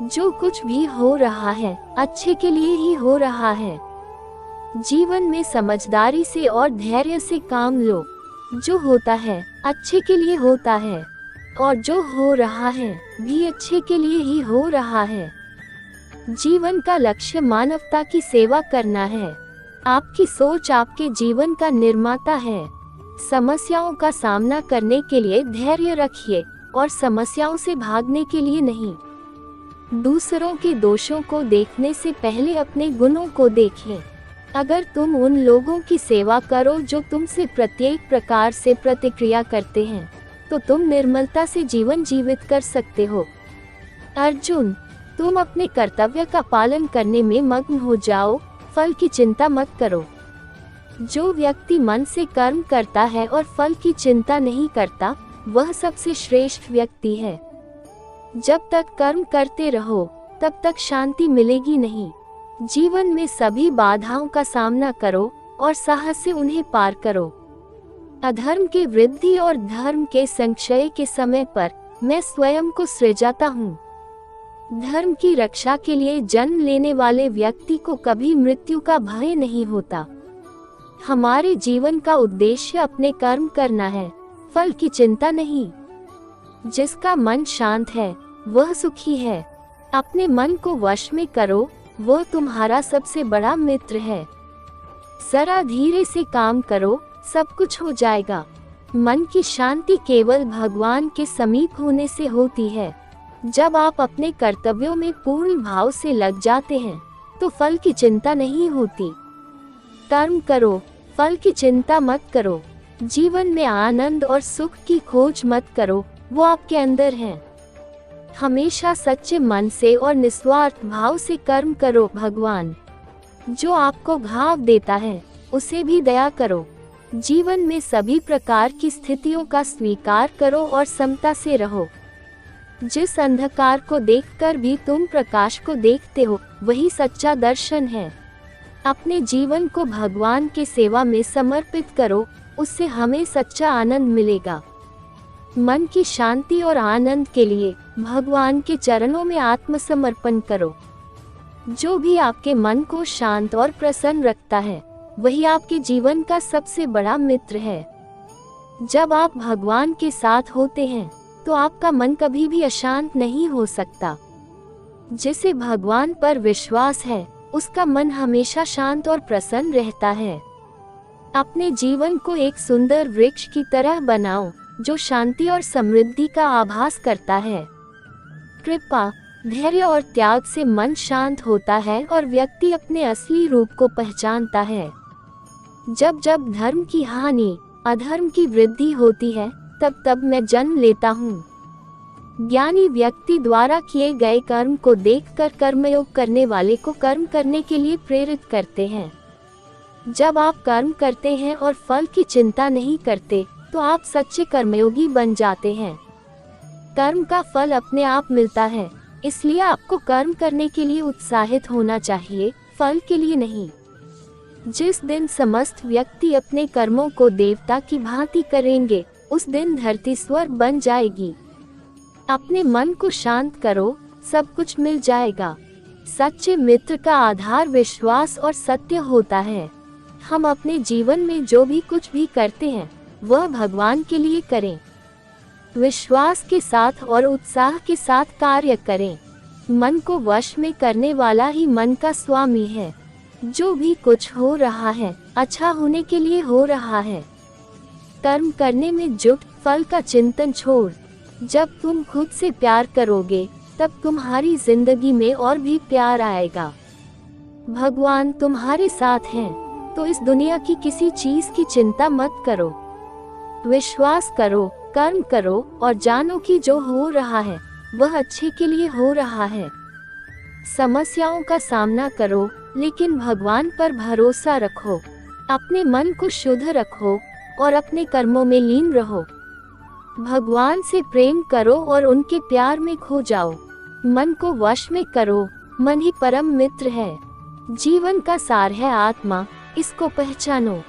जो कुछ भी हो रहा है अच्छे के लिए ही हो रहा है। जीवन में समझदारी से और धैर्य से काम लो। जो होता है अच्छे के लिए होता है और जो हो रहा है भी अच्छे के लिए ही हो रहा है। जीवन का लक्ष्य मानवता की सेवा करना है। आपकी सोच आपके जीवन का निर्माता है। समस्याओं का सामना करने के लिए धैर्य रखिए और समस्याओं से भागने के लिए नहीं। दूसरों के दोषों को देखने से पहले अपने गुणों को देखें। अगर तुम उन लोगों की सेवा करो जो तुमसे प्रत्येक प्रकार से प्रतिक्रिया करते हैं, तो तुम निर्मलता से जीवन जीवित कर सकते हो। अर्जुन, तुम अपने कर्तव्य का पालन करने में मग्न हो जाओ, फल की चिंता मत करो। जो व्यक्ति मन से कर्म करता है और फल की चिंता नहीं करता, वह सबसे श्रेष्ठ व्यक्ति है। जब तक कर्म करते रहो तब तक शांति मिलेगी नहीं। जीवन में सभी बाधाओं का सामना करो और साहस से उन्हें पार करो। अधर्म के वृद्धि और धर्म के संक्षय के समय पर मैं स्वयं को सृजाता हूँ। धर्म की रक्षा के लिए जन्म लेने वाले व्यक्ति को कभी मृत्यु का भय नहीं होता। हमारे जीवन का उद्देश्य अपने कर्म करना है, फल की चिंता नहीं। जिसका मन शांत है वह सुखी है। अपने मन को वश में करो, वह तुम्हारा सबसे बड़ा मित्र है। जरा धीरे से काम करो, सब कुछ हो जाएगा। मन की शांति केवल भगवान के समीप होने से होती है। जब आप अपने कर्तव्यों में पूर्ण भाव से लग जाते हैं, तो फल की चिंता नहीं होती। कर्म करो, फल की चिंता मत करो। जीवन में आनंद और सुख की खोज मत करो, वो आपके अंदर है। हमेशा सच्चे मन से और निस्वार्थ भाव से कर्म करो। भगवान जो आपको घाव देता है उसे भी दया करो। जीवन में सभी प्रकार की स्थितियों का स्वीकार करो और समता से रहो। जिस अंधकार को देखकर भी तुम प्रकाश को देखते हो, वही सच्चा दर्शन है। अपने जीवन को भगवान के सेवा में समर्पित करो, उससे हमें सच्चा आनंद मिलेगा। मन की शांति और आनंद के लिए भगवान के चरणों में आत्मसमर्पण करो। जो भी आपके मन को शांत और प्रसन्न रखता है, वही आपके जीवन का सबसे बड़ा मित्र है। जब आप भगवान के साथ होते हैं, तो आपका मन कभी भी अशांत नहीं हो सकता। जिसे भगवान पर विश्वास है, उसका मन हमेशा शांत और प्रसन्न रहता है। अपने जीवन को एक सुंदर वृक्ष की तरह बनाओ, जो शांति और समृद्धि का आभास करता है। कृपा, धैर्य और त्याग से मन शांत होता है और व्यक्ति अपने असली रूप को पहचानता है। जब जब धर्म की हानि, अधर्म की वृद्धि होती है, तब तब मैं जन्म लेता हूँ। ज्ञानी व्यक्ति द्वारा किए गए कर्म को देखकर कर्मयोग करने वाले को कर्म करने के लिए प्रेरित करते हैं। जब आप कर्म करते हैं और फल की चिंता नहीं करते, तो आप सच्चे कर्मयोगी बन जाते हैं। कर्म का फल अपने आप मिलता है, इसलिए आपको कर्म करने के लिए उत्साहित होना चाहिए, फल के लिए नहीं। जिस दिन समस्त व्यक्ति अपने कर्मों को देवता की भांति करेंगे, उस दिन धरती स्वर्ग बन जाएगी। अपने मन को शांत करो, सब कुछ मिल जाएगा। सच्चे मित्र का आधार विश्वास और सत्य होता है। हम अपने जीवन में जो भी कुछ भी करते हैं, वह भगवान के लिए करें। विश्वास के साथ और उत्साह के साथ कार्य करें। मन को वश में करने वाला ही मन का स्वामी है। जो भी कुछ हो रहा है, अच्छा होने के लिए हो रहा है। कर्म करने में जुट, फल का चिंतन छोड़। जब तुम खुद से प्यार करोगे, तब तुम्हारी जिंदगी में और भी प्यार आएगा। भगवान तुम्हारे साथ हैं, तो इस दुनिया की किसी चीज की चिंता मत करो। विश्वास करो, कर्म करो और जानो कि जो हो रहा है वह अच्छे के लिए हो रहा है। समस्याओं का सामना करो, लेकिन भगवान पर भरोसा रखो। अपने मन को शुद्ध रखो और अपने कर्मों में लीन रहो। भगवान से प्रेम करो और उनके प्यार में खो जाओ। मन को वश में करो, मन ही परम मित्र है। जीवन का सार है आत्मा, इसको पहचानो।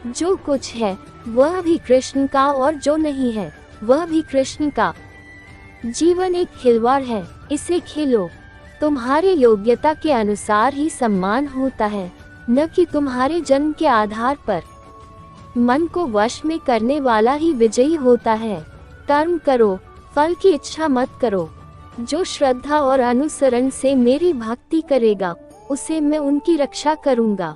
जो कुछ है वह भी कृष्ण का और जो नहीं है वह भी कृष्ण का। जीवन एक खिलवाड़ है, इसे खेलो। तुम्हारे योग्यता के अनुसार ही सम्मान होता है, न कि तुम्हारे जन्म के आधार पर। मन को वश में करने वाला ही विजयी होता है। कर्म करो, फल की इच्छा मत करो। जो श्रद्धा और अनुसरण से मेरी भक्ति करेगा, उसे मैं उनकी रक्षा करूंगा।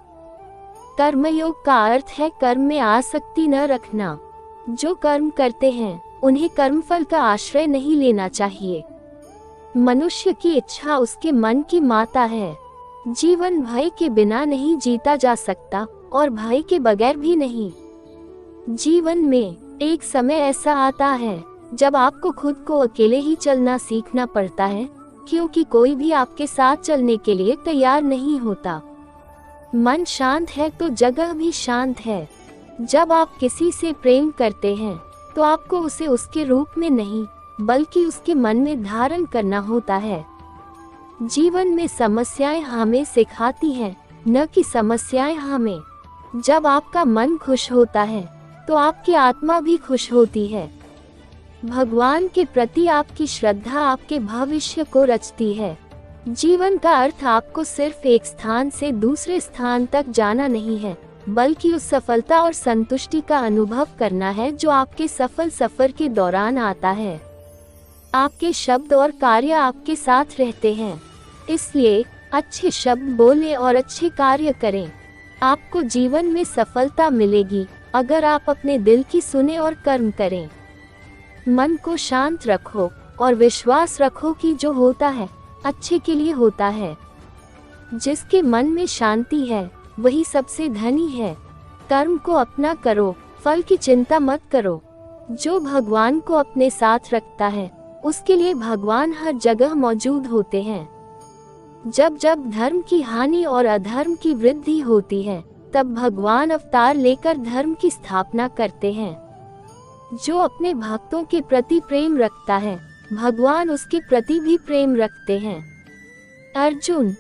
कर्मयोग का अर्थ है कर्म में आसक्ति न रखना। जो कर्म करते हैं, उन्हें कर्मफल का आश्रय नहीं लेना चाहिए। मनुष्य की इच्छा उसके मन की माता है। जीवन भय के बिना नहीं जीता जा सकता और भय के बगैर भी नहीं। जीवन में एक समय ऐसा आता है जब आपको खुद को अकेले ही चलना सीखना पड़ता है, क्योंकि कोई भी आपके साथ चलने के लिए तैयार नहीं होता। मन शांत है तो जगह भी शांत है। जब आप किसी से प्रेम करते हैं तो आपको उसे उसके रूप में नहीं, बल्कि उसके मन में धारण करना होता है। जीवन में समस्याएं हमें सिखाती हैं, न कि समस्याएं हमें। जब आपका मन खुश होता है तो आपकी आत्मा भी खुश होती है। भगवान के प्रति आपकी श्रद्धा आपके भविष्य को रचती है। जीवन का अर्थ आपको सिर्फ एक स्थान से दूसरे स्थान तक जाना नहीं है, बल्कि उस सफलता और संतुष्टि का अनुभव करना है जो आपके सफल सफर के दौरान आता है। आपके शब्द और कार्य आपके साथ रहते हैं, इसलिए अच्छे शब्द बोलें और अच्छे कार्य करें। आपको जीवन में सफलता मिलेगी अगर आप अपने दिल की सुने और कर्म करें। मन को शांत रखो और विश्वास रखो कि जो होता है अच्छे के लिए होता है। जिसके मन में शांति है वही सबसे धनी है। कर्म को अपना करो, फल की चिंता मत करो। जो भगवान को अपने साथ रखता है उसके लिए भगवान हर जगह मौजूद होते हैं। जब जब धर्म की हानि और अधर्म की वृद्धि होती है, तब भगवान अवतार लेकर धर्म की स्थापना करते हैं। जो अपने भक्तों के प्रति प्रेम रखता है, भगवान उसके प्रति भी प्रेम रखते हैं। अर्जुन,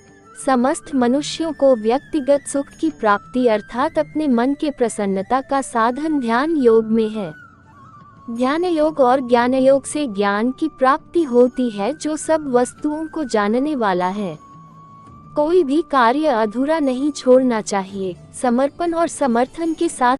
समस्त मनुष्यों को व्यक्तिगत सुख की प्राप्ति अर्थात अपने मन के प्रसन्नता का साधन ध्यान योग में है। ध्यान योग और ज्ञान योग से ज्ञान की प्राप्ति होती है जो सब वस्तुओं को जानने वाला है। कोई भी कार्य अधूरा नहीं छोड़ना चाहिए। समर्पण और समर्थन के साथ